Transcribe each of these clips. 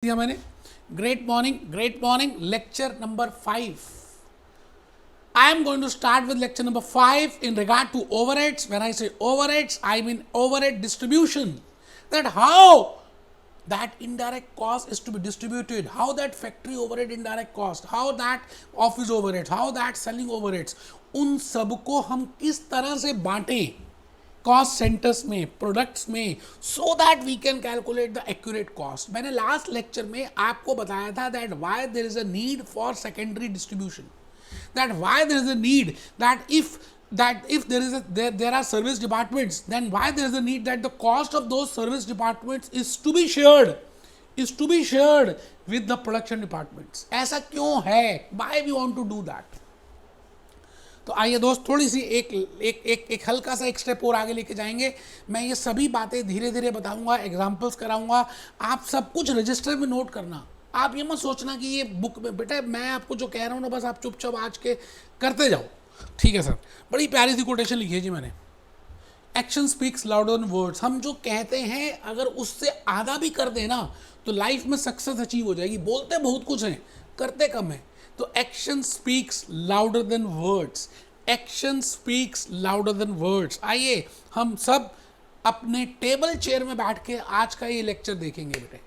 दिया मैंने। Great morning, lecture number 5। I am going to start with lecture number 5 in regard to overheads. When I say overheads, I mean overhead distribution. That how that indirect cost is to be distributed, how that factory overhead indirect cost, how that office overheads, how that selling overheads, उन सबको हम किस तरह से बांटें cost centres में, products में, so that we can calculate the accurate cost. मैंने लास्ट लेक्चर में आपको बताया था that why there is a need for secondary distribution, that why there is a need that if there are service departments, then why there is a need that the cost of those service departments is to be shared with the production departments। ऐसा क्यों है, why we want to do that। तो आइए दोस्त, थोड़ी सी एक हल्का सा एक स्टेप और आगे लेके जाएंगे। मैं ये सभी बातें धीरे धीरे बताऊंगा, एग्जाम्पल्स कराऊंगा, आप सब कुछ रजिस्टर में नोट करना। आप ये मत सोचना कि ये बुक में, बेटा मैं आपको जो कह रहा हूँ ना बस आप चुपचाप आज के करते जाओ, ठीक है सर। बड़ी प्यारी सी कोटेशन लिखी है जी मैंने, action speaks louder than words. हम जो कहते हैं अगर उससे आधा भी कर देना तो लाइफ में सक्सेस अचीव हो जाएगी। बोलते बहुत कुछ हैं, करते कम है। तो action speaks louder than words, action speaks louder than words. आइए हम सब अपने टेबल चेयर में बैठ के आज का ये लेक्चर देखेंगे। बेटे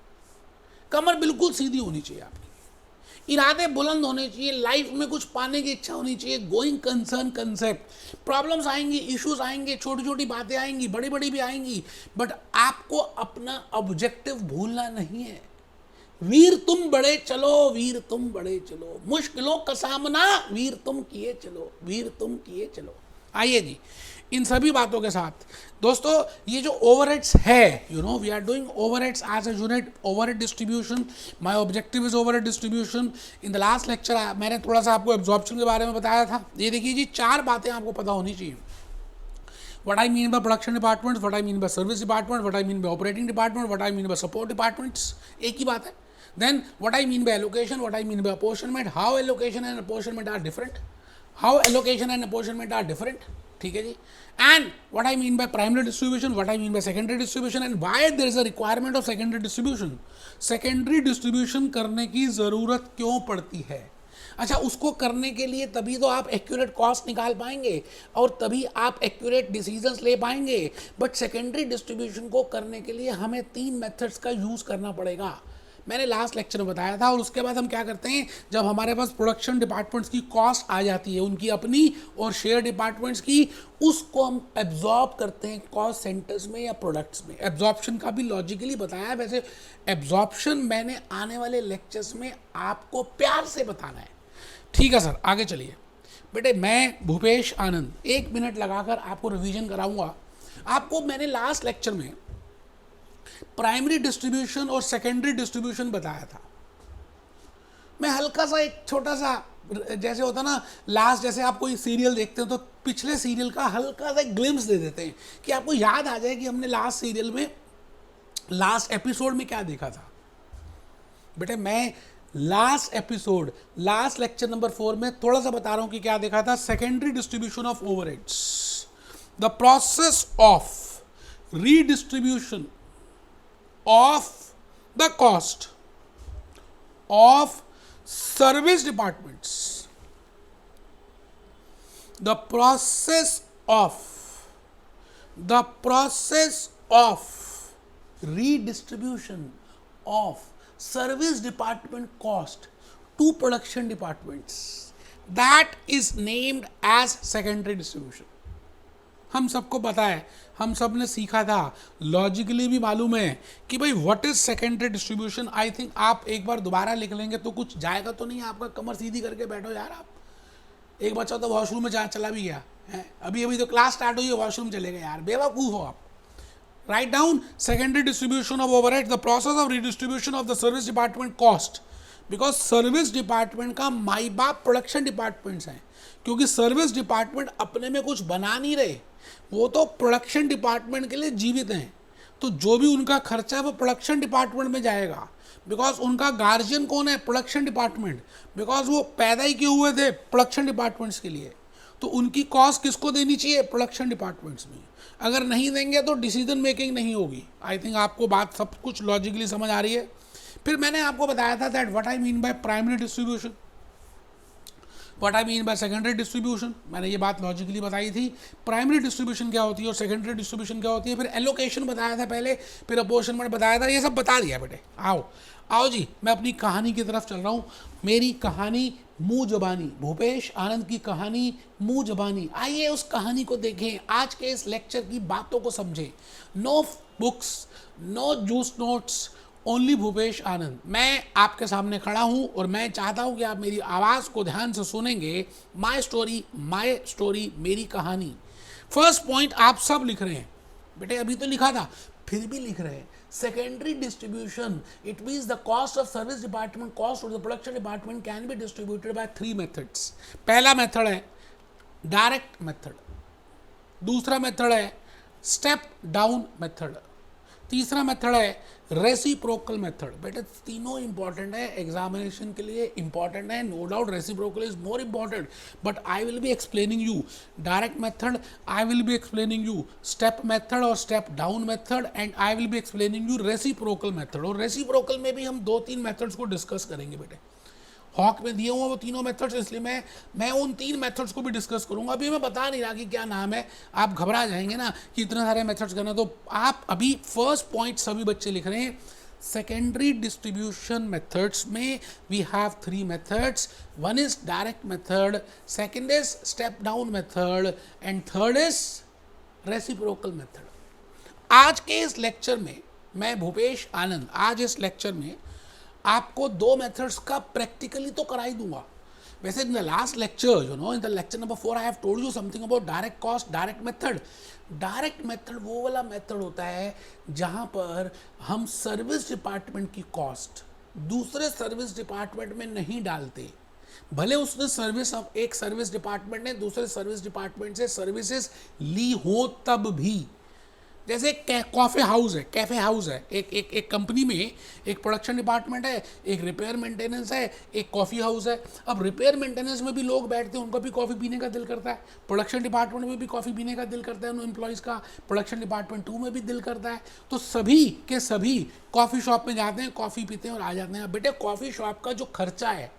कमर बिल्कुल सीधी होनी चाहिए आपकी, इरादे बुलंद होने चाहिए, लाइफ में कुछ पाने की इच्छा होनी चाहिए, गोइंग कंसर्न कंसेप्ट। प्रॉब्लम्स आएंगी, इश्यूज आएंगे, छोटी छोटी बातें आएंगी, बड़ी बड़ी भी आएंगी, बट आपको अपना ऑब्जेक्टिव भूलना नहीं है। वीर तुम बड़े चलो, वीर तुम बड़े चलो, मुश्किलों का सामना वीर तुम किए चलो, वीर तुम किए चलो। आइए जी, इन सभी बातों के साथ दोस्तों ये जो ओवरहेड्स है, you know we are doing overheads as a unit, overhead distribution. My objective is overhead distribution. In the last lecture मैंने थोड़ा सा आपको एब्जॉर्प्शन के बारे में बताया था। ये देखिए जी, 4 बातें आपको पता होनी चाहिए। What I mean by production departments, what I mean by service department, what I mean by operating department, what I mean by support departments, एक ही बात है। Then what I mean by allocation, what I mean by apportionment, how allocation and apportionment are different, how allocation and apportionment are different, ठीक है जी। And what I mean by primary distribution, what I mean by secondary distribution, and why there is a requirement of secondary distribution, secondary distribution करने की ज़रूरत क्यों पड़ती है। अच्छा, उसको करने के लिए तभी तो आप एक्यूरेट कॉस्ट निकाल पाएंगे और तभी आप एक्यूरेट डिसीजंस ले पाएंगे। बट सेकेंडरी डिस्ट्रीब्यूशन को करने के लिए हमें 3 मेथड्स का यूज़ करना पड़ेगा। मैंने लास्ट लेक्चर में बताया था। और उसके बाद हम क्या करते हैं, जब हमारे पास प्रोडक्शन डिपार्टमेंट्स की कॉस्ट आ जाती है, उनकी अपनी और शेयर डिपार्टमेंट्स की, उसको हम एब्जॉर्ब करते हैं कॉस्ट सेंटर्स में या प्रोडक्ट्स में। एब्जॉर्प्शन का भी लॉजिकली बताया। वैसे एब्जॉर्प्शन मैंने आने वाले लेक्चर्स में आपको प्यार से बताना है, ठीक है सर। आगे चलिए बेटे, मैं भूपेश आनंद 1 मिनट लगाकर आपको रिवीजन कराऊंगा। आपको मैंने लास्ट लेक्चर में प्राइमरी डिस्ट्रीब्यूशन और सेकेंडरी डिस्ट्रीब्यूशन बताया था। मैं हल्का सा एक छोटा सा, जैसे होता ना लास्ट, जैसे आप कोई सीरियल देखते हो तो पिछले सीरियल का हल्का सा ग्लिम्स दे देते हैं कि आपको याद आ जाए कि हमने लास्ट सीरियल में, लास्ट एपिसोड में क्या देखा था। बेटे मैं last episode, last lecture number 4 में थोड़ा सा बता रहा हूं कि क्या देखा था। Secondary distribution of overheads, the process of redistribution of the cost of service departments, the process of redistribution of service department cost to production departments, that is named as secondary distribution। हम सबको पता है, हम सब ने सीखा था, logically भी मालूम है कि भाई what is secondary distribution. I think आप एक बार दोबारा लिख लेंगे तो कुछ जाएगा तो नहीं आपका। कमर सीधी करके बैठो यार आप। एक बच्चा तो वॉशरूम में चला भी गया है, अभी तो क्लास स्टार्ट हुई है, वॉशरूम चले गए यार, बेवकूफ़ हो आप। Write down secondary distribution of overhead, the process of redistribution of the service department cost. Because service department का माई बाप प्रोडक्शन डिपार्टमेंट्स हैं, क्योंकि सर्विस डिपार्टमेंट अपने में कुछ बना नहीं रहे, वो तो प्रोडक्शन डिपार्टमेंट के लिए जीवित हैं। तो जो भी उनका खर्चा है वो प्रोडक्शन डिपार्टमेंट में जाएगा। बिकॉज उनका गार्जियन कौन है, प्रोडक्शन डिपार्टमेंट, बिकॉज वो पैदा ही किए हुए थे प्रोडक्शन डिपार्टमेंट्स के लिए। तो उनकी कॉस्ट किसको देनी चाहिए, प्रोडक्शन डिपार्टमेंट्स में। अगर नहीं देंगे तो डिसीजन मेकिंग नहीं होगी। आई थिंक आपको बात सब कुछ लॉजिकली समझ आ रही है। फिर मैंने आपको बताया था that what I mean by primary distribution, what I mean by secondary distribution, मैंने ये बात लॉजिकली बताई थी। प्राइमरी डिस्ट्रीब्यूशन क्या होती है और सेकेंडरी डिस्ट्रीब्यूशन क्या होती है, फिर एलोकेशन बताया था पहले, फिर अपोर्शनमेंट बताया था, ये सब बता दिया बेटे। आओ आओ जी, मैं अपनी कहानी की तरफ चल रहा हूँ। मेरी कहानी मुँह जबानी, भूपेश आनंद की कहानी मुँह जबानी। आइए उस कहानी को देखें, आज के इस लेक्चर की बातों को समझें। नो बुक्स, नो जूस नोट्स, ओनली भूपेश आनंद। मैं आपके सामने खड़ा हूं और मैं चाहता हूं कि आप मेरी आवाज़ को ध्यान से सुनेंगे। माय स्टोरी, मेरी कहानी। फर्स्ट पॉइंट आप सब लिख रहे हैं बेटे, अभी तो लिखा था फिर भी लिख रहे हैं। Secondary distribution, it means the cost of service department, cost of the production department can be distributed by 3 methods. पहला मेथड है डायरेक्ट मेथड, दूसरा मेथड है स्टेप डाउन मेथड, तीसरा मेथड है रेसिप्रोकल मेथड। बेटे तीनों इंपॉर्टेंट है, एग्जामिनेशन के लिए इंपॉर्टेंट है, no doubt reciprocal is more important, but I will be explaining you direct method, I will be explaining you step method और step down method, and I will be explaining you reciprocal method. और reciprocal में भी हम 2-3 methods को discuss करेंगे बेटे। Hoc में दिए हुए वो तीनों मेथड्स, इसलिए मैं उन 3 मेथड्स को भी डिस्कस करूंगा। अभी मैं बता नहीं रहा कि क्या नाम है, आप घबरा जाएंगे ना कि इतने सारे मेथड्स करना। तो आप अभी फर्स्ट पॉइंट सभी बच्चे लिख रहे हैं, सेकेंडरी डिस्ट्रीब्यूशन मेथड्स में we have 3 methods. One is direct method, second is step down method, and third is reciprocal method. आज के इस लेक्चर में मैं भूपेश आनंद, आज इस लेक्चर में आपको 2 मेथड्स का प्रैक्टिकली तो करा ही दूंगा। वैसे इन the last lecture, in the lecture number 4 I have told you something about direct cost, direct method. Direct method वो वाला मेथड होता है जहां पर हम सर्विस डिपार्टमेंट की कॉस्ट दूसरे सर्विस डिपार्टमेंट में नहीं डालते, भले उसने सर्विस, एक सर्विस डिपार्टमेंट ने दूसरे सर्विस डिपार्टमेंट से सर्विसेज ली हो तब भी। जैसे कैफे हाउस है, एक कंपनी में एक प्रोडक्शन डिपार्टमेंट है, एक रिपेयर मेंटेनेंस है, एक कॉफ़ी हाउस है। अब रिपेयर मेंटेनेंस में भी लोग बैठते हैं, उनको भी कॉफ़ी पीने का दिल करता है। प्रोडक्शन डिपार्टमेंट में भी कॉफ़ी पीने का दिल करता है उन एम्प्लॉयज़ का, प्रोडक्शन डिपार्टमेंट 2 में भी दिल करता है। तो सभी के सभी कॉफ़ी शॉप में जाते हैं, कॉफ़ी पीते हैं और आ जाते हैं। बेटे कॉफ़ी शॉप का जो खर्चा है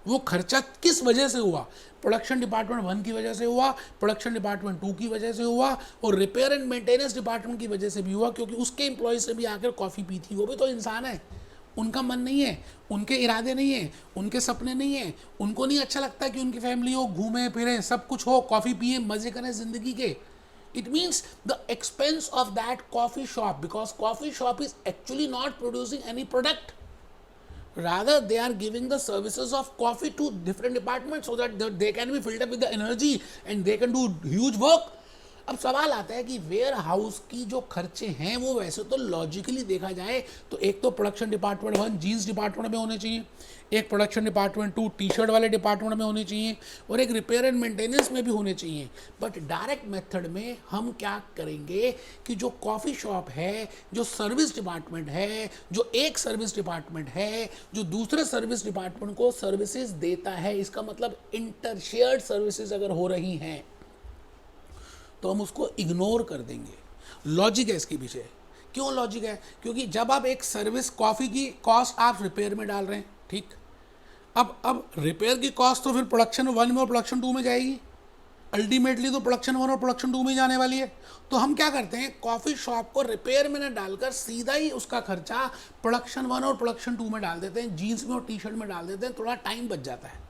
वो खर्चा किस वजह से हुआ? प्रोडक्शन डिपार्टमेंट 1 की वजह से हुआ, प्रोडक्शन डिपार्टमेंट 2 की वजह से हुआ, और रिपेयर एंड मेंटेनेंस डिपार्टमेंट की वजह से भी हुआ, क्योंकि उसके एम्प्लॉयज़ से भी आकर कॉफ़ी पी थी। वो भी तो इंसान है, उनका मन नहीं है, उनके इरादे नहीं है, उनके सपने नहीं है, उनको नहीं अच्छा लगता कि उनकी फैमिली हो, घूमे फिरें, सब कुछ हो, कॉफ़ी पिए, मज़े करें ज़िंदगी के। It means the expense of that coffee shop, because coffee shop is actually not producing any product. Rather, they are giving the services of coffee to different departments so that they can be filled up with the energy and they can do huge work. अब सवाल आता है कि ware house की जो खर्चे हैं वो वैसे तो लॉजिकली देखा जाए तो एक तो प्रोडक्शन डिपार्टमेंट 1 जीन्स डिपार्टमेंट में होने चाहिए, एक प्रोडक्शन डिपार्टमेंट 2 टी शर्ट वाले डिपार्टमेंट में होने चाहिए, और एक रिपेयर एंड मेंटेनेंस में भी होने चाहिए। बट डायरेक्ट मेथड में हम क्या करेंगे कि जो कॉफ़ी शॉप है, जो सर्विस डिपार्टमेंट है, जो एक सर्विस डिपार्टमेंट है, जो दूसरे सर्विस डिपार्टमेंट को सर्विसेज देता है, इसका मतलब इंटर शेयर्ड सर्विसेज अगर हो रही हैं तो हम उसको इग्नोर कर देंगे। लॉजिक है इसके पीछे। क्यों लॉजिक है? क्योंकि जब आप एक सर्विस, कॉफ़ी की कॉस्ट आप रिपेयर में डाल रहे हैं, ठीक, अब रिपेयर की कॉस्ट तो फिर प्रोडक्शन 1 में और प्रोडक्शन 2 में जाएगी, अल्टीमेटली तो प्रोडक्शन 1 और प्रोडक्शन 2 में जाने वाली है। तो हम क्या करते हैं, कॉफ़ी शॉप को रिपेयर में न डालकर सीधा ही उसका खर्चा प्रोडक्शन 1 और प्रोडक्शन 2 में डाल देते हैं, जीन्स में और टी शर्ट में डाल देते हैं, थोड़ा टाइम बच जाता है।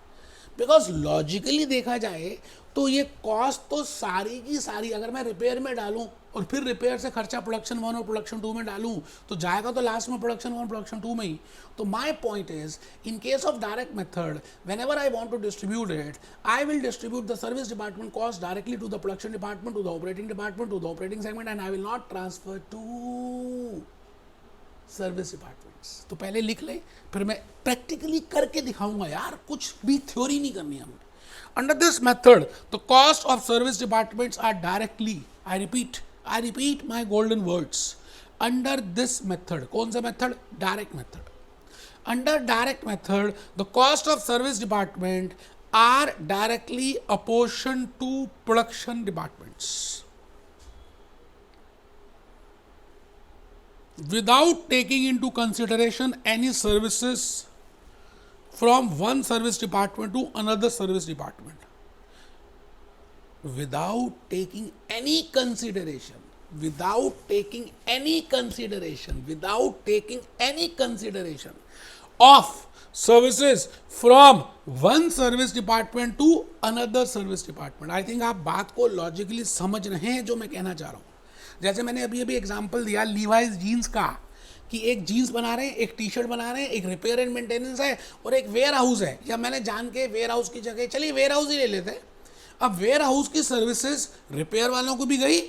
बिकॉज लॉजिकली देखा जाए तो ये कॉस्ट तो सारी की सारी अगर मैं रिपेयर में डालूं और फिर रिपेयर से खर्चा प्रोडक्शन 1 और प्रोडक्शन 2 में डालूं तो जाएगा तो लास्ट में प्रोडक्शन 1 प्रोडक्शन 2 में ही। तो my point is, in case of direct method, whenever I want to distribute it, I will distribute the service department cost directly to the production department, to the operating department, to the operating segment, and I will not transfer to service departments. तो पहले लिख लें, फिर मैं practically करके दिखाऊंगा यार, कुछ भी थ्योरी नहीं करनी हमें। Under this method, the cost of service departments are directly, I repeat my golden words. Under this method, कौन सा method? Direct method. Under direct method, the cost of service department are directly apportioned to production departments. without taking into consideration any services from one service department to another service department, without taking any consideration, without taking any consideration, without taking any consideration of services from one service department to another service department. I think आप बात को logically समझ रहे हैं जो मैं कहना चाह रहा हूं. जैसे मैंने अभी अभी एग्जांपल दिया लीवाइस जीन्स का, कि एक जीन्स बना रहे हैं, एक टी शर्ट बना रहे हैं, एक रिपेयर एंड मेंटेनेंस है और एक वेयर हाउस है. या मैंने जान के वेयर हाउस की जगह चलिए वेयर हाउस ही ले लेते हैं. अब वेयर हाउस की सर्विसेज रिपेयर वालों को भी गई,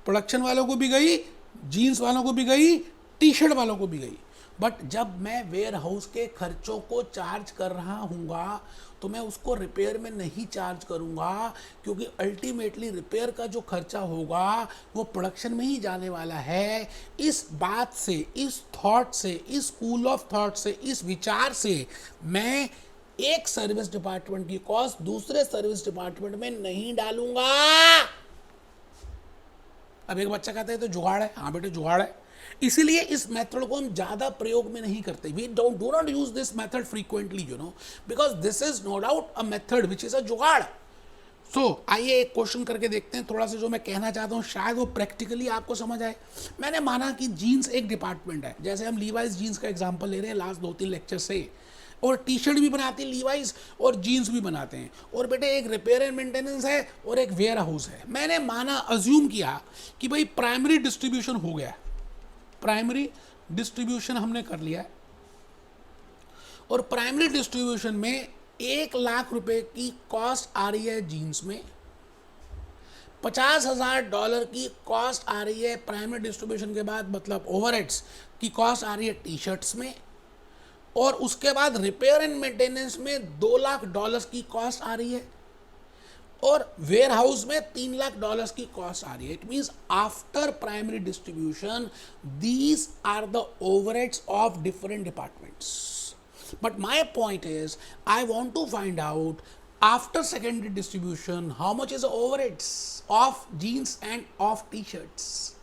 प्रोडक्शन वालों को भी गई, जीन्स वालों को भी गई, टी शर्ट वालों को भी गई. बट जब मैं वेयर हाउस के खर्चों को चार्ज कर रहा हूँगा तो मैं उसको रिपेयर में नहीं चार्ज करूँगा, क्योंकि अल्टीमेटली रिपेयर का जो खर्चा होगा वो प्रोडक्शन में ही जाने वाला है. इस बात से, इस थॉट से, इस स्कूल ऑफ थॉट से, इस विचार से मैं एक सर्विस डिपार्टमेंट की कॉस्ट दूसरे सर्विस डिपार्टमेंट में नहीं डालूंगा. अब एक बच्चा कहता है तो जुगाड़ है. हाँ बेटे जुगाड़ है. इसीलिए इस मेथड को हम ज्यादा प्रयोग में नहीं करते. We do not use this method frequently, you know, because this is no doubt a method which is a jugaad. So आइए एक क्वेश्चन करके देखते हैं. थोड़ा सा जो मैं कहना चाहता हूँ शायद वो प्रैक्टिकली आपको समझ आए. मैंने माना कि जीन्स एक डिपार्टमेंट है, जैसे हम लीवाइस जीन्स का एग्जांपल ले रहे हैं लास्ट 2-3 लेक्चर से, और टी शर्ट भी बनाते हैं लीवाइस और जीन्स भी बनाते हैं, और बेटे एक रिपेयर एंड मेंटेनेंस है और एक वेयर हाउस है. मैंने माना, अज्यूम किया कि भाई प्राइमरी डिस्ट्रीब्यूशन हो गया, प्राइमरी डिस्ट्रीब्यूशन हमने कर लिया है, और प्राइमरी डिस्ट्रीब्यूशन में 1 लाख रुपए की कॉस्ट आ रही है जीन्स में, $50,000 की कॉस्ट आ रही है प्राइमरी डिस्ट्रीब्यूशन के बाद, मतलब ओवरहेड्स की कॉस्ट आ रही है टी शर्ट्स में, और उसके बाद रिपेयर एंड मेंटेनेंस में $2 लाख की कॉस्ट आ रही है, और वेयर हाउस में $3 लाख की कॉस्ट आ रही है. It means after primary distribution these are the overheads of different departments. But my point is I want to find out after secondary distribution how much is the overheads of jeans and of t-shirts.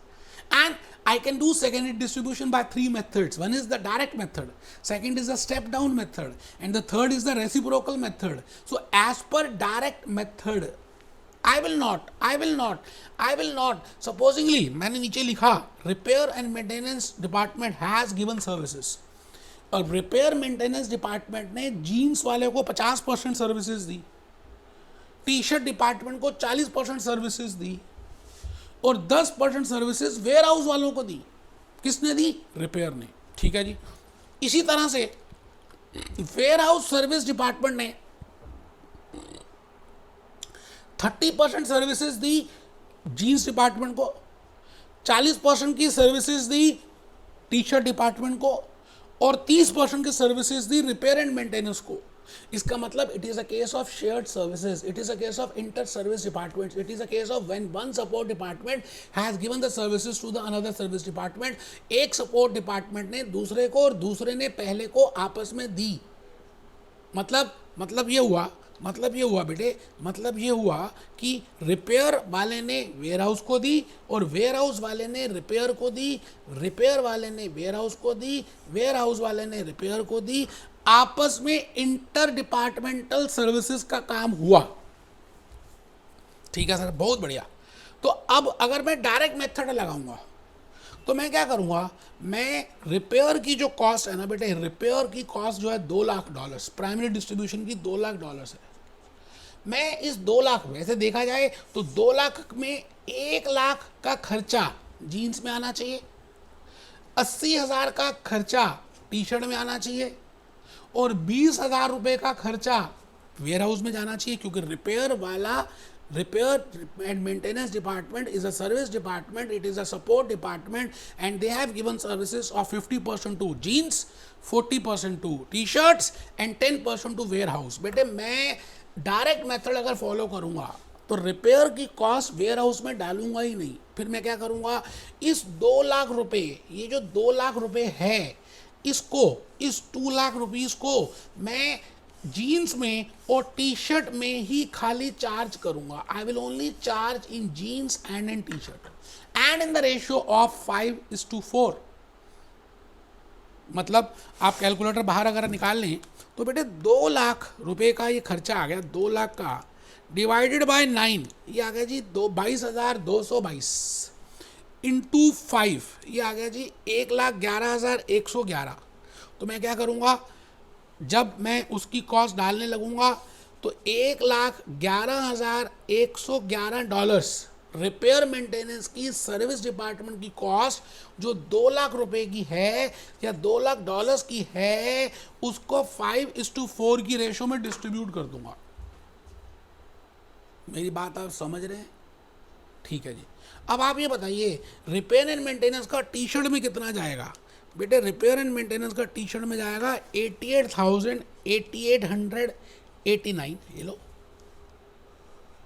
And I can do secondary distribution by 3 methods. One is the direct method, second is the step down method, and the third is the reciprocal method. So as per direct method I will not supposingly मैंने नीचे लिखा repair and maintenance department has given services, और repair maintenance department ने jeans वाले को 50% services दी, T shirt department को 40% services दी, और 10% सर्विसेज वेयर हाउस वालों को दी. किसने दी? रिपेयर ने. ठीक है जी. इसी तरह से वेयर हाउस सर्विस डिपार्टमेंट ने 30% सर्विसेज दी जीन्स डिपार्टमेंट को, 40% की सर्विसेज दी टी शर्ट डिपार्टमेंट को, और 30% की सर्विसेज दी रिपेयर एंड मेंटेनेंस को. इसका मतलब it is a case of shared services, it is a case of inter service departments, it is a case of when one support department has given the services to the another service department. एक support department ने दूसरे को और दूसरे ने पहले को आपस में दी. मतलब ये हुआ बेटे, मतलब ये हुआ कि रिपेयर वाले ने वेयर हाउस को दी, और वेयर हाउस वाले ने रिपेयर को दी, रिपेयर वाले ने वेयर हाउस को दी, वेयर हाउस वाले ने रिपेयर को दी. आपस में इंटर डिपार्टमेंटल सर्विसेज का काम हुआ. ठीक है सर, बहुत बढ़िया. तो अब अगर मैं डायरेक्ट मेथड लगाऊंगा तो मैं क्या करूंगा, मैं रिपेयर की जो कॉस्ट है ना बेटे, रिपेयर की कॉस्ट जो है $2 लाख, प्राइमरी डिस्ट्रीब्यूशन की $2 लाख है. मैं इस 2 लाख, वैसे देखा जाए तो 2 लाख में 1 लाख का खर्चा जीन्स में आना चाहिए, 80,000 का खर्चा टी शर्ट में आना चाहिए, और 20,000 रुपये का खर्चा वेयर हाउस में जाना चाहिए, क्योंकि repair and maintenance department is a service department, it is a support department, and they have given services of 50% to jeans, 40% to t-shirts and 10% to warehouse. बेटे मैं डायरेक्ट मेथड अगर फॉलो करूंगा तो repair की कॉस्ट वेयर हाउस में डालूंगा ही नहीं. फिर मैं क्या करूंगा, इस 2 लाख रुपए, ये जो 2 लाख रुपए है, इसको, इस 2 लाख रुपीस को मैं जीन्स में और टी शर्ट में ही खाली चार्ज करूंगा. I will only charge in jeans and in T shirt, and in the ratio of 5:4. मतलब आप कैलकुलेटर बाहर अगर निकाल लें तो बेटे 2 लाख रुपए का ये खर्चा आ गया, 2 लाख का डिवाइडेड बाय 9 ये आ गया जी 22,222 इंटू 5 ये आ गया जी 1,11,111। तो मैं क्या करूँगा, जब मैं उसकी कॉस्ट डालने लगूंगा तो $1,11,111 रिपेयर मेंटेनेंस की सर्विस डिपार्टमेंट की कॉस्ट जो 2 लाख रुपए की है या $2 लाख की है, उसको 5:4 की रेशो में डिस्ट्रीब्यूट कर दूंगा। मेरी बात आप समझ रहे हैं? ठीक है जी। अब आप ये बताइए रिपेयर एंड मेंटेनेंस का टी शर्ट में कितना जाएगा? बेटे रिपेयर एंड मेंटेनेंस का टी शर्ट में जाएगा 88,889। ये लो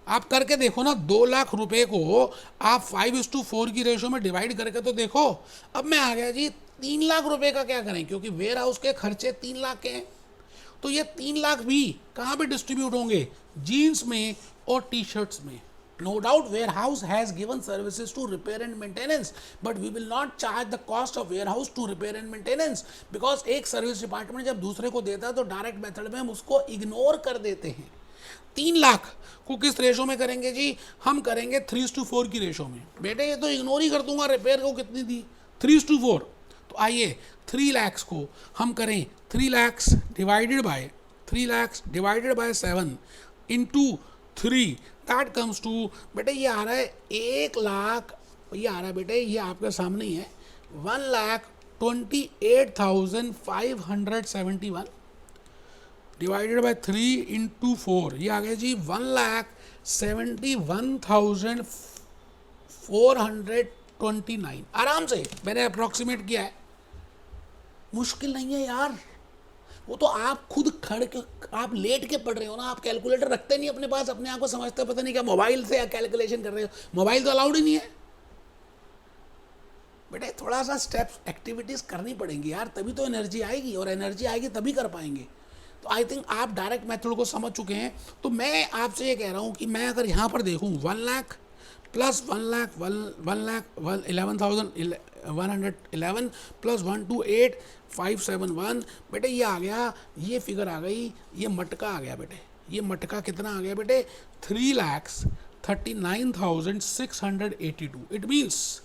आप करके देखो ना, 2 लाख रुपए को आप 5:4 की रेशो में डिवाइड करके तो देखो। अब मैं आ गया जी 3 लाख रुपए का क्या करें, क्योंकि वेयर हाउस के खर्चे 3 लाख के हैं, तो ये 3 लाख भी कहाँ पे डिस्ट्रीब्यूट होंगे? जीन्स में और टी शर्ट्स में। No doubt warehouse has given services to repair and maintenance, but we will not charge the cost of warehouse to repair and maintenance, because एक सर्विस डिपार्टमेंट जब दूसरे को देता है तो डायरेक्ट मेथड में हम उसको इग्नोर कर देते हैं। 3 लाख को किस रेशो में करेंगे जी? हम करेंगे 3:4 की रेशो में। बेटे ये तो इग्नोर ही कर दूंगा, रिपेयर को कितनी दी? 3:4। तो आइए 3 lakhs को हम करें 3 lakhs divided by 7 into 3, that comes to बेटे ये आ रहा है 1 लाख, ये आ रहा है बेटे, ये आपके सामने ही है 1,28,571 डिवाइडेड बाय 3 इंटू 4, ये आ गया जी 1,71,429। आराम से मैंने अप्रॉक्सीमेट किया है, मुश्किल नहीं है यार। वो तो आप खुद खड़ के आप लेट के पढ़ रहे हो ना, आप कैलकुलेटर रखते नहीं अपने पास, अपने आप को समझते पता नहीं क्या मोबाइल से कैलकुलेशन कर रहे हो। मोबाइल तो अलाउड ही नहीं है बेटे। थोड़ा सा स्टेप्स एक्टिविटीज करनी पड़ेंगी यार, तभी तो एनर्जी आएगी, और एनर्जी आएगी तभी कर पाएंगे। तो आई थिंक आप डायरेक्ट मेथड को समझ चुके हैं। तो मैं आपसे ये कह रहा हूँ कि मैं अगर यहाँ पर देखूँ 1 लाख प्लस 1,11,111 प्लस 128,571, बेटे ये आ गया, ये फिगर आ गई, ये मटका आ गया बेटे। ये मटका कितना आ गया बेटे? 3,39,682। It means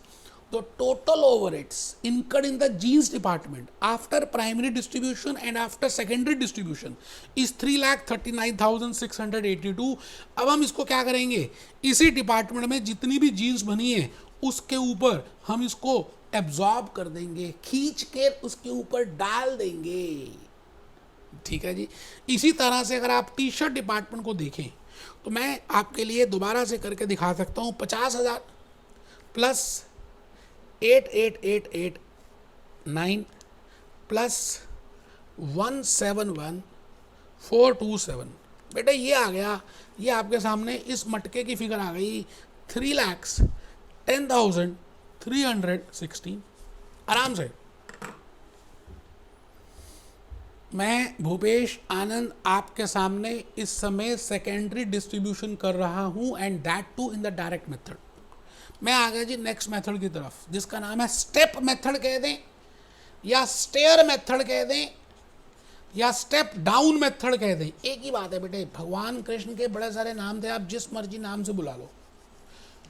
the total overheads incurred in the jeans department after primary distribution and after secondary distribution is 3,39,682। अब हम इसको क्या करेंगे, इसी डिपार्टमेंट में जितनी भी जीन्स बनी है उसके ऊपर हम इसको एब्जॉर्ब कर देंगे, खींच के उसके ऊपर डाल देंगे। ठीक है जी। इसी तरह से अगर आप टी शर्ट डिपार्टमेंट को देखें तो मैं आपके लिए दोबारा से करके दिखा सकता हूँ। 50,000 प्लस 88,889 प्लस 171,427, बेटे ये आ गया, ये आपके सामने इस मटके की फिगर आ गई 3,10,316। आराम से मैं भूपेश आनंद आपके सामने इस समय सेकेंडरी डिस्ट्रीब्यूशन कर रहा हूं, and that too in the direct method. मैं आ गया जी नेक्स्ट मेथड की तरफ, जिसका नाम है स्टेप मेथड कह दें, या स्टेयर मेथड कह दें, या स्टेप डाउन मेथड कह दें। एक ही बात है बेटे, भगवान कृष्ण के बड़े सारे नाम थे, आप जिस मर्जी नाम से बुला लो।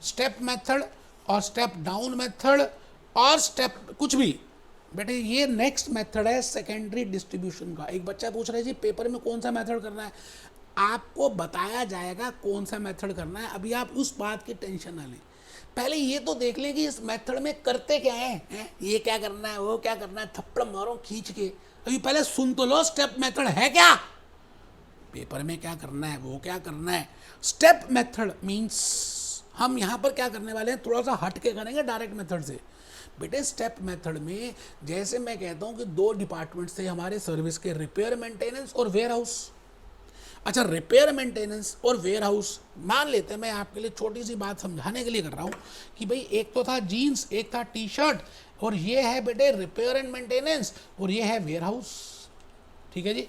स्टेप मेथड और स्टेप डाउन मेथड और स्टेप कुछ भी बेटे, ये नेक्स्ट मेथड है सेकेंडरी डिस्ट्रीब्यूशन का। एक बच्चा पूछ रहा है जी पेपर में कौन सा मेथड करना है, आपको बताया जाएगा कौन सा मेथड करना है। अभी आप उस बात की टेंशन ना लें, पहले ये तो देख लें कि इस मेथड में करते क्या है, ये क्या करना है, वो क्या करना है, थप्पड़ मारो खींच के। अभी पहले सुन तो लो स्टेप मेथड है क्या, पेपर में क्या करना है, वो क्या करना है। स्टेप मेथड मीन्स हम यहाँ पर क्या करने वाले हैं, थोड़ा सा हट के करेंगे डायरेक्ट मेथड से। बेटे स्टेप मेथड में जैसे मैं कहता हूँ कि 2 डिपार्टमेंट थे हमारे सर्विस के, रिपेयर मेंटेनेंस और वेयर हाउस। अच्छा, रिपेयर मेंटेनेंस और वेयर हाउस मान लेते हैं, मैं आपके लिए छोटी सी बात समझाने के लिए कर रहा हूँ कि भाई एक तो था जीन्स, एक था टी शर्ट, और ये है बेटे रिपेयर एंड मेंटेनेंस, और ये है वेयर हाउस। ठीक है जी।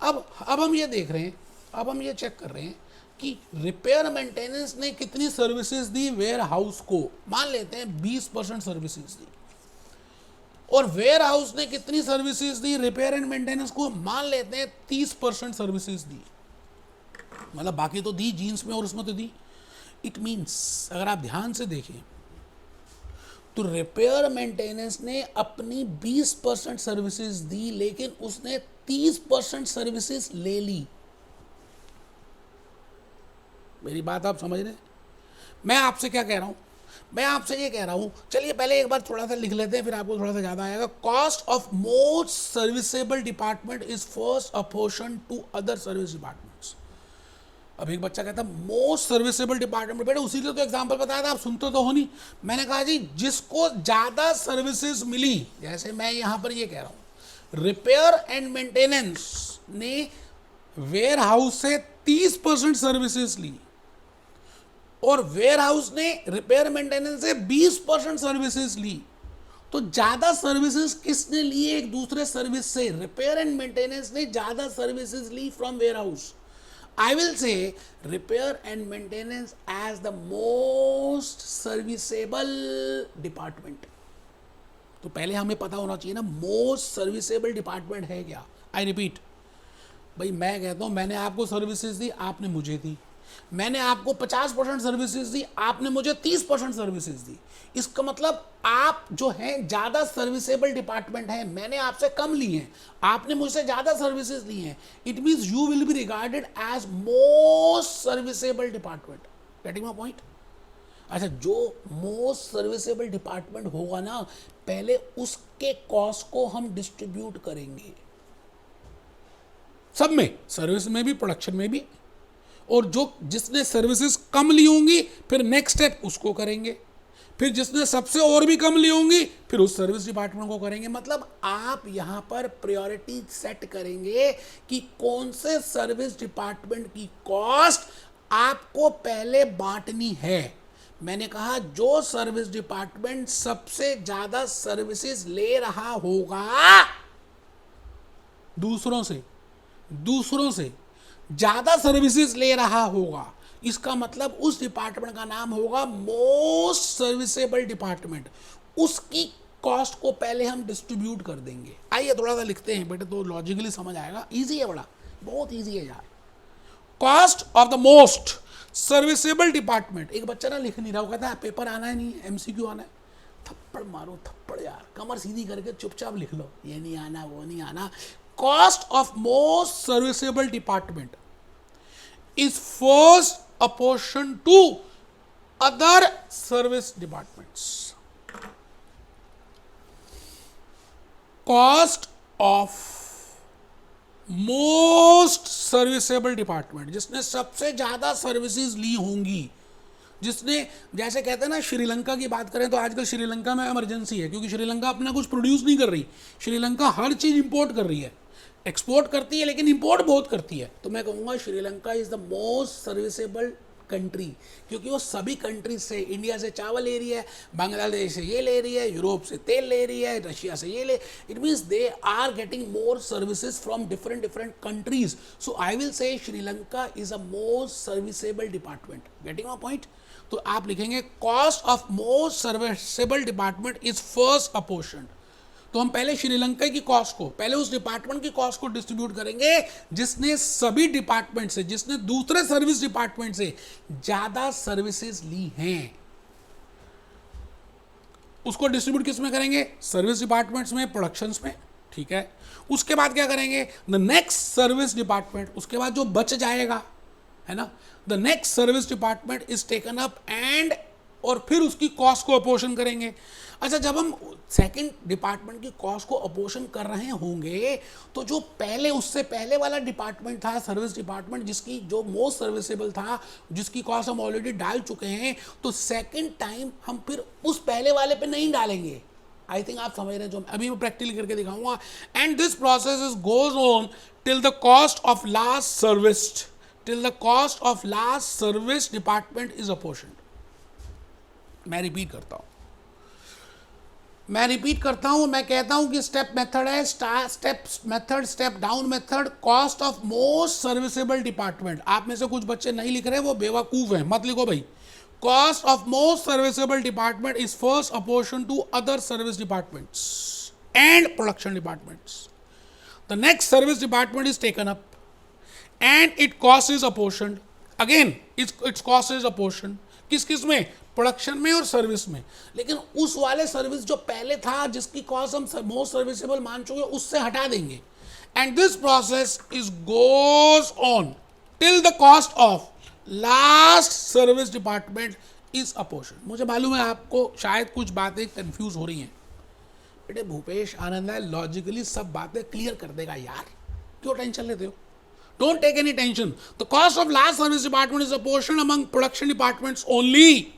अब हम ये देख रहे हैं, अब हम ये चेक कर रहे हैं कि रिपेयर मेंटेनेंस ने कितनी सर्विसेज दी वेयर हाउस को। मान लेते हैं 20% सर्विसेज दी। और वेयर हाउस ने कितनी सर्विसेज दी, रिपेयर एंड मेंटेनेंस को मान लेते हैं 30% सर्विसेज दी, मतलब बाकी तो दी जीन्स में और उसमें तो दी। इट मीन्स अगर आप ध्यान से देखें तो रिपेयर मेंटेनेंस ने अपनी 20% सर्विसेज दी, लेकिन उसने 30% सर्विसेज ले ली। मेरी बात आप समझ रहे हैं? मैं आपसे क्या कह रहा हूं, मैं आपसे ये कह रहा हूं, चलिए पहले एक बार थोड़ा सा लिख लेते हैं, फिर आपको थोड़ा सा ज्यादा आएगा। Cost of most serviceable department is first apportion to other service departments. अब एक बच्चा कहता मोस्ट सर्विसेबल डिपार्टमेंट, बेटा उसी के तो एग्जांपल बताया था, आप सुनते तो हो नहीं। मैंने कहा जी जिसको ज्यादा सर्विसेज मिली, जैसे मैं यहां पर ये कह रहा हूं रिपेयर एंड मेंटेनेंस ने वेयर हाउस से 30% सर्विसेज ली और वेयर हाउस ने रिपेयर मेंटेनेंस से 20% सर्विसेज ली, तो ज्यादा सर्विसेज किसने ली एक दूसरे सर्विस से? रिपेयर एंड मेंटेनेंस ने ज्यादा सर्विसेज ली from warehouse. I will say repair and maintenance as the most serviceable department. तो पहले हमें पता होना चाहिए ना मोस्ट सर्विसेबल डिपार्टमेंट है क्या। आई रिपीट, भाई मैं कहता हूं मैंने आपको सर्विसेज दी, आपने मुझे दी। मैंने आपको 50% सर्विसेज दी, आपने मुझे 30% सर्विसेज दी। इसका मतलब आप जो हैं ज्यादा सर्विसेबल डिपार्टमेंट है, मैंने आपसे कम ली हैं, आपने मुझसे ज्यादा सर्विसेज ली हैं। It means you will be regarded as most serviceable department. Getting my point? अच्छा, जो मोस्ट सर्विसेबल डिपार्टमेंट होगा ना, पहले उसके कॉस्ट को हम डिस्ट्रीब्यूट करेंगे सब में, सर्विस में भी प्रोडक्शन में भी। और जो जिसने सर्विसेज कम ली होंगी फिर नेक्स्ट स्टेप उसको करेंगे, फिर जिसने सबसे और भी कम ली होंगी फिर उस सर्विस डिपार्टमेंट को करेंगे। मतलब आप यहां पर प्रायोरिटी सेट करेंगे कि कौन से सर्विस डिपार्टमेंट की कॉस्ट आपको पहले बांटनी है। मैंने कहा जो सर्विस डिपार्टमेंट सबसे ज्यादा सर्विसेज ले रहा होगा दूसरों से ज्यादा सर्विसेज ले रहा होगा, इसका मतलब उस डिपार्टमेंट का नाम होगा मोस्ट सर्विसेबल डिपार्टमेंट। उसकी कॉस्ट को पहले हम डिस्ट्रीब्यूट कर देंगे। आइए थोड़ा सा लिखते हैं बेटे, तो लॉजिकली समझ आएगा। इजी है, बड़ा बहुत इजी है यार। Cost of the most serviceable department. एक बच्चा ना लिख नहीं रहा, वो कहता है पेपर आना है नहीं, एमसीक्यू आना है। थप्पड़ मारो थप्पड़ यार, कमर सीधी करके चुपचाप लिख लो, ये नहीं आना वो नहीं आना। Cost of most serviceable department is first apportioned to other service departments. Cost of most serviceable department, जिसने सबसे ज्यादा सर्विसेज ली होंगी, जिसने, जैसे कहते हैं ना श्रीलंका की बात करें तो आजकल श्रीलंका में इमरजेंसी है क्योंकि श्रीलंका अपना कुछ प्रोड्यूस नहीं कर रही। श्रीलंका हर चीज इंपोर्ट कर रही है, एक्सपोर्ट करती है लेकिन इंपोर्ट बहुत करती है। तो मैं कहूँगा Sri Lanka is the most serviceable country, क्योंकि वो सभी कंट्री से, इंडिया से चावल ले रही है, बांग्लादेश से ये ले रही है, यूरोप से तेल ले रही है, रशिया से ये ले। It means they are getting more services from different countries. So I will say Sri Lanka is a most serviceable department. Getting my point? तो आप लिखेंगे cost of most serviceable department is first apportion. तो हम पहले श्रीलंका की कॉस्ट को, पहले उस डिपार्टमेंट की कॉस्ट को डिस्ट्रीब्यूट करेंगे जिसने सभी डिपार्टमेंट से, जिसने दूसरे सर्विस डिपार्टमेंट से ज्यादा सर्विसेज ली हैं, उसको डिस्ट्रीब्यूट किस में करेंगे? सर्विस डिपार्टमेंट्स में, प्रोडक्शंस में। ठीक है, उसके बाद क्या करेंगे? द नेक्स्ट सर्विस डिपार्टमेंट, उसके बाद जो बच जाएगा है ना, the next service department is taken up and, और फिर उसकी कॉस्ट को अपोर्शन करेंगे। अच्छा, जब हम सेकंड डिपार्टमेंट की कॉस्ट को अपोर्शन कर रहे होंगे तो जो पहले, उससे पहले वाला डिपार्टमेंट था, सर्विस डिपार्टमेंट, जिसकी जो मोस्ट सर्विसेबल था, जिसकी कॉस्ट हम ऑलरेडी डाल चुके हैं, तो सेकंड टाइम हम फिर उस पहले वाले पे नहीं डालेंगे। आई थिंक आप समझ रहे हैं, जो अभी मैं प्रैक्टिकली करके दिखाऊंगा। And this process is goes on till the cost of last serviced, till the cost of last service department is apportioned. मैं रिपीट करता हूं, मैं कहता हूं कि स्टेप मेथड है, step method, step down method, cost of most serviceable department. आप में से कुछ बच्चे नहीं लिख रहे, वो बेवकूफ हैं, मत लिखो भाई। Cost of most serviceable department is first apportion to other service departments. and production departments. The next service department is taken up and its cost is apportioned. Again, its cost is apportioned. किस में? Production में और service में. लेकिन उस वाले service जो पहले था जिसकी कॉस्ट हम मोस्ट सर्विसेबल मान चुके उससे हटा देंगे. And this process is goes on till the cost of last service department is apportion. मुझे मालूम है आपको शायद कुछ बातें कंफ्यूज हो रही हैं. बेटे भूपेश आनंद है लॉजिकली सब बातें क्लियर कर देगा यार, क्यों टेंशन लेते हो? Don't take any tension. The cost of last service department is apportioned among production departments only.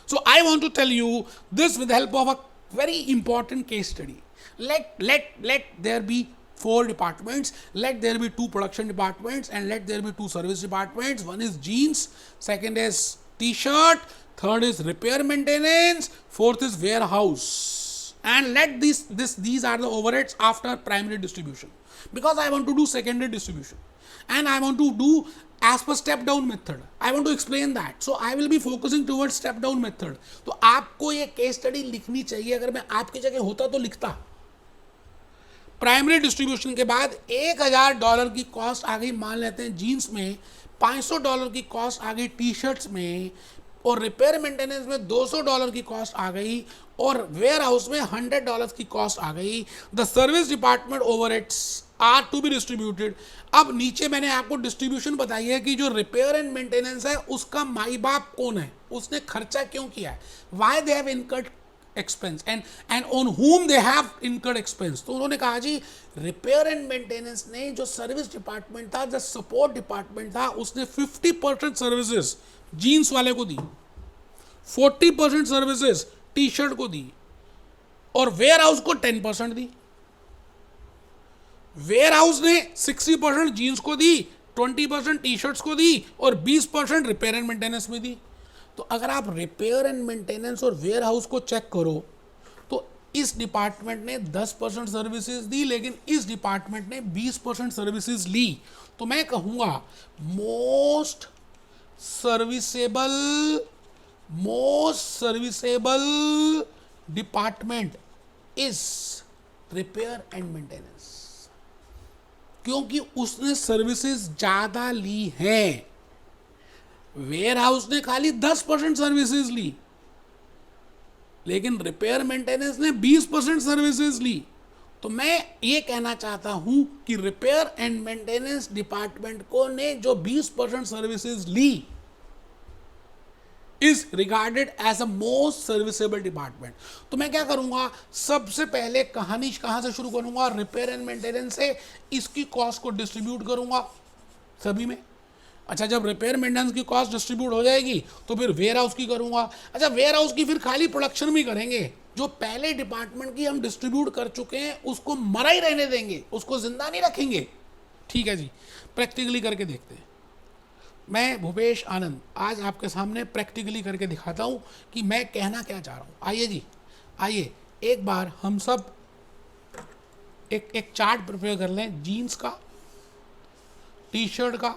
So I want to tell you this with the help of a very important case study. Let there be 4 departments. Let there be 2 production departments and let there be 2 service departments. One is jeans, second is t-shirt, third is repair maintenance, fourth is warehouse. And let these are the overheads after primary distribution. Because I want to do secondary distribution. And I want to do as per step down method. I want to explain that. So I will be focusing towards step down method. तो आपको ये case study लिखनी चाहिए. अगर मैं आपकी जगह होता तो लिखता. प्राइमरी डिस्ट्रीब्यूशन के बाद $1000 की कॉस्ट आ गई मान लेते हैं जीन्स में, $500 की कॉस्ट आ गई टी शर्ट्स में, और रिपेयर मेंटेनेंस में $200 की कॉस्ट आ गई, और वेयर हाउस में $100 की कॉस्ट आ गई. The service department overheads are to be distributed. अब नीचे मैंने आपको डिस्ट्रीब्यूशन बताई है कि जो रिपेयर एंड मेंटेनेंस है उसका माई बाप कौन है, उसने खर्चा क्यों किया है, why they have incurred expense and on हुम दे हैव इनकर्ड एक्सपेंस. तो उन्होंने कहा जी रिपेयर एंड मेंटेनेंस ने जो सर्विस डिपार्टमेंट था, जो सपोर्ट डिपार्टमेंट था, उसने 50% सर्विसेज जीन्स वाले को दी, 40% सर्विसेज टी शर्ट को दी, और वेयर हाउस को 10% दी. वेयर हाउस ने 60% जीन्स को दी, 20% टी शर्ट्स को दी, और 20% रिपेयर एंड मेंटेनेंस में दी. तो अगर आप रिपेयर एंड मेंटेनेंस और वेयर हाउस को चेक करो तो इस डिपार्टमेंट ने 10% सर्विसेज दी, लेकिन इस डिपार्टमेंट ने 20% सर्विसेज ली. तो मैं कहूँगा most serviceable department is repair and maintenance, क्योंकि उसने सर्विसेज ज़्यादा ली हैं. वेयर हाउस ने खाली 10% सर्विसेज ली, लेकिन रिपेयर मेंटेनेंस ने 20% सर्विसेज ली. तो मैं ये कहना चाहता हूं कि रिपेयर एंड मेंटेनेंस डिपार्टमेंट को ने जो 20% सर्विसेज ली is regarded as a most serviceable department. तो मैं क्या करूंगा, सबसे पहले कहानी कहां से शुरू करूंगा, रिपेयर एंड मेंटेनेंस से. इसकी कॉस्ट को डिस्ट्रीब्यूट करूंगा सभी में. अच्छा, जब रिपेयर मेंटेनेंस की कॉस्ट डिस्ट्रीब्यूट हो जाएगी तो फिर वेयर हाउस की करूंगा. अच्छा, वेयर हाउस की फिर खाली प्रोडक्शन में करेंगे. जो पहले डिपार्टमेंट की हम डिस्ट्रीब्यूट कर चुके हैं उसको मरा ही रहने देंगे, उसको जिंदा नहीं रखेंगे. ठीक है जी, प्रैक्टिकली करके देखते हैं. मैं भूपेश आनंद आज आपके सामने प्रैक्टिकली करके दिखाता हूँ कि मैं कहना क्या चाह रहा हूँ. आइए जी, आइए एक बार हम सब एक चार्ट प्रिपेयर कर लें. जीन्स का, टी शर्ट का,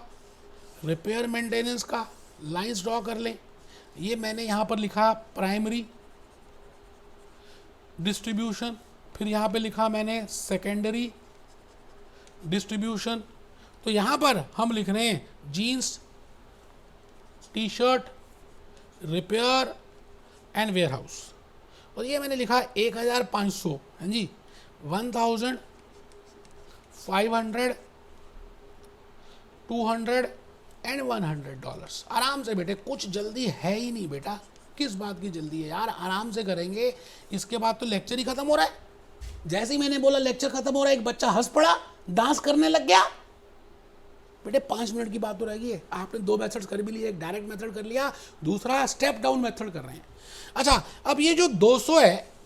रिपेयर मेंटेनेंस का लाइंस ड्रॉ कर लें. ये मैंने यहाँ पर लिखा प्राइमरी डिस्ट्रीब्यूशन, फिर यहाँ पे लिखा मैंने सेकेंडरी डिस्ट्रीब्यूशन. तो यहाँ पर हम लिख रहे हैं jeans, T shirt, repair and warehouse. और ये मैंने लिखा 1500 है जी, 1500, 200 एंड $100. आराम से बेटे, कुछ जल्दी है ही नहीं बेटा. किस बात की जल्दी है यार, आराम से करेंगे. इसके बाद तो लेक्चर ही खत्म हो रहा है. जैसे ही मैंने बोला लेक्चर खत्म हो रहा है, एक बच्चा हंस पड़ा, डांस करने लग गया. बेटे 5 मिनट की बात तो रहेगी. आपने 2 मेथड्स कर भी लिए, एक डायरेक्ट मेथड कर लिया, दूसरा स्टेप डाउन मेथड कर रहे हैं. अच्छा, अब ये जो 200 है,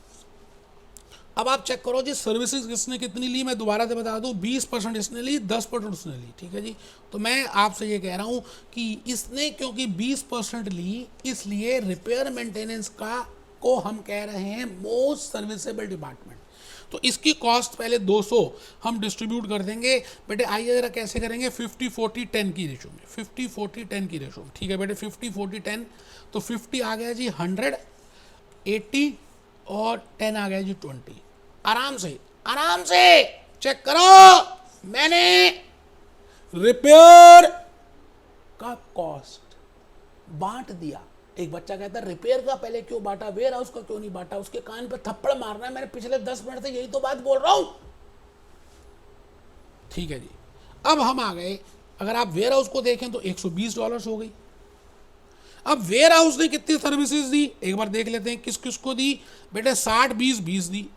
अब आप चेक करो जी सर्विसेज किसने कितनी ली. मैं दोबारा से बता दूं, 20% इसने ली, 10% उसने ली. ठीक है जी. तो मैं आपसे ये कह रहा हूं कि इसने क्योंकि 20% ली, इसलिए रिपेयर मेंटेनेंस को हम कह रहे हैं मोस्ट सर्विसेबल डिपार्टमेंट. तो इसकी कॉस्ट पहले 200 हम डिस्ट्रीब्यूट कर देंगे. बेटे आइए जरा कैसे करेंगे, 50-40-10 की रेशो में. 50-40-10 की रेशो में. ठीक है बेटे, 50-40-10. तो 50 आ गया जी 100, 80 और 10 आ गया जी 20. आराम से आराम से चेक करो। मैंने रिपेयर का कॉस्ट बांट दिया। एक बच्चा कहता है रिपेयर का पहले क्यों बांटा, वेयर हाउस का क्यों नहीं बांटा? उसके कान पे थप्पड़ मारना है, मैंने पिछले 10 मिनट से यही तो बात बोल रहा हूं। ठीक है जी, अब हम आ गए, अगर आप वेयर हाउस को देखें तो $120 हो गई। अब वेयर हाउस ने कितनी सर्विसेज दी एक बार देख लेते हैं, किस किस को दी बेटे। 60-20-20 दी,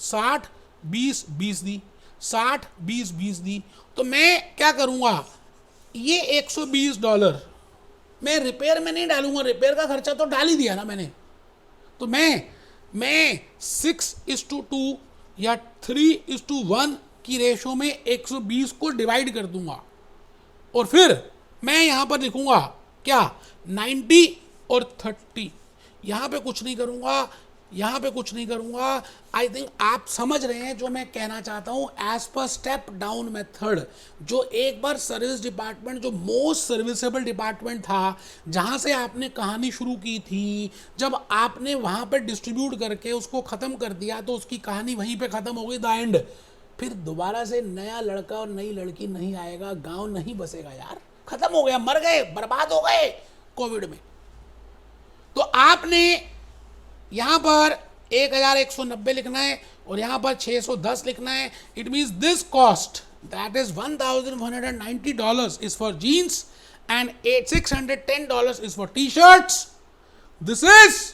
60-20-20 दी, 60-20-20 दी। तो मैं क्या करूंगा, ये $120 मैं रिपेयर में नहीं डालूंगा, रिपेयर का खर्चा तो डाल ही दिया ना मैंने। तो मैं 6:2 या 3:1 की रेशो में 120 को डिवाइड कर दूंगा, और फिर मैं यहां पर लिखूंगा क्या, 90 और 30। यहां पे कुछ नहीं करूंगा, यहां पे कुछ नहीं करूंगा। आई थिंक आप समझ रहे हैं जो मैं कहना चाहता हूं। As per step down method, जो एक बार सर्विस डिपार्टमेंट, जो मोस्ट सर्विसेबल डिपार्टमेंट था, जहां से आपने कहानी शुरू की थी, जब आपने वहां पर डिस्ट्रीब्यूट करके उसको खत्म कर दिया तो उसकी कहानी वहीं पे खत्म हो गई, द एंड। फिर दोबारा से नया लड़का और नई लड़की नहीं आएगा, गांव नहीं बसेगा यार, खत्म हो गया, मर गए, बर्बाद हो गए कोविड में। तो आपने यहां पर 1190 लिखना है और यहां पर 610 लिखना है। It means this cost, that is $1,190 is for jeans and $610 is for T shirts. This is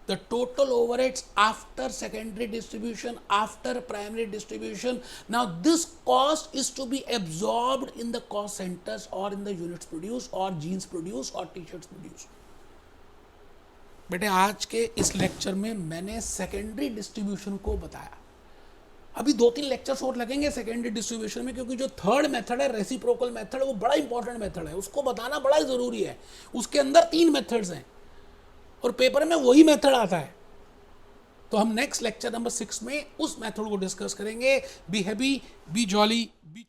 the total overheads after secondary distribution, after primary distribution. Now this cost is to be absorbed in the cost centers or in the units produced or jeans produced or t-shirts produced. बेटे आज के इस lecture में मैंने secondary distribution को बताया। अभी 2-3 lectures और लगेंगे सेकेंडरी डिस्ट्रीब्यूशन में, क्योंकि जो थर्ड मेथड है रेसिप्रोकल मेथड, वो बड़ा इंपॉर्टेंट मेथड है, उसको बताना बड़ा जरूरी है। उसके अंदर 3 मेथड्स हैं और पेपर में वही मेथड आता है। तो हम नेक्स्ट लेक्चर नंबर 6 में उस मेथड को डिस्कस करेंगे। Be happy, be jolly, B